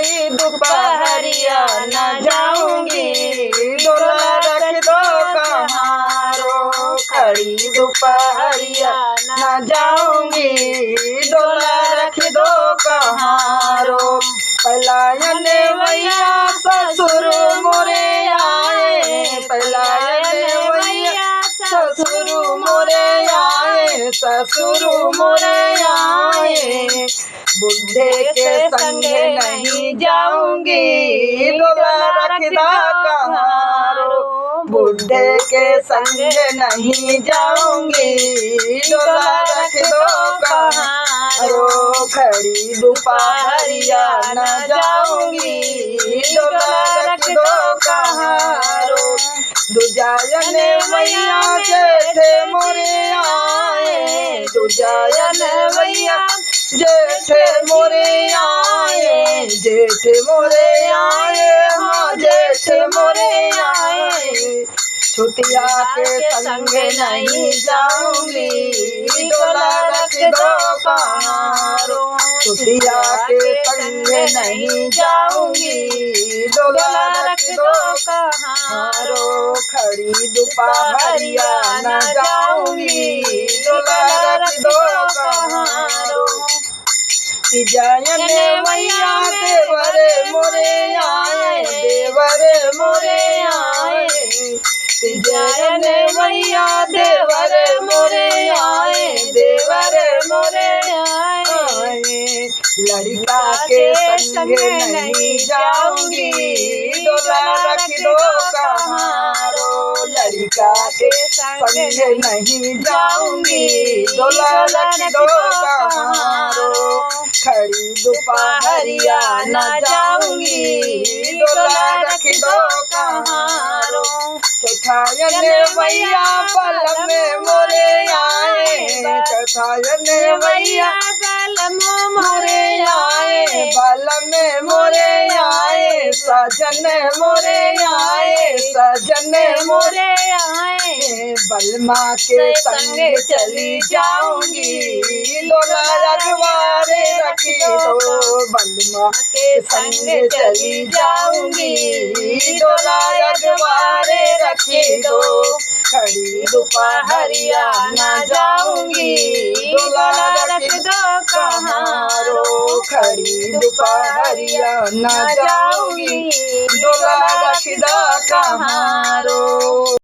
खड़ी दोपहरिया न जाऊंगी, डोला रख दो कहाँ रो। खड़ी दोपहरिया न जाऊंगी, डोला रख दो कहाँ रो। पलायन भैया ससुर मोरे आए, पलायन भैया ससुर मोरे आए, ससुर मोरे आए। बुढ़े के संग नहीं जाऊंगी, डोला रख दो कहाँ रो। बुढ़े के संग नहीं जाऊंगी, डोला रख दो कहाँ रो। खड़ी दोपहरिया न जाऊंगी, डोला रख दो कहाँ रो। दुजायन भैया जेठ मोरे आए, दुजायन भैया जेठ मोरे आए, जेठ मोरे आए, हाँ जेठ मोरे आए। छुटिया के संग नहीं जाऊंगी, डोला रख दो कहाँ रो। छुटिया के संग नहीं जाऊंगी, डोला रख दो कहाँ रो। खड़ी दोपहरिया न जाऊंगी, डोला रख दो कहाँ रो। जायन भैया देवर मोरे आए, देवर मोरे आए, जायन भैया देवर मोरे आए, देवर मोरे आए। लड़का के संग नहीं जाऊंगी, डोला रख दो कहाँ रो। लड़का के संग नहीं जाऊंगी, डोला रख दो कहाँ रो। खड़ी दोपहरिया न जाऊंगी, डोला रख दो कहाँ रो। चौथायन भैया बल में मोरे आए, चौथायन भैया बल मोरे आए, बल में मोरे आए, सजन मोरे आए, सजन मोरे आए। बलमा के संग चली जाऊंगी, डोला रखवारे रख दो। बलमा के संग चली जाऊंगी, डोला रखवारे रख दो। खड़ी दोपहरिया न जाऊंगी, डोला रख दो कहाँ रो। खड़ी दोपहरिया न जाऊंगी, डोला रख दो कहाँ रो।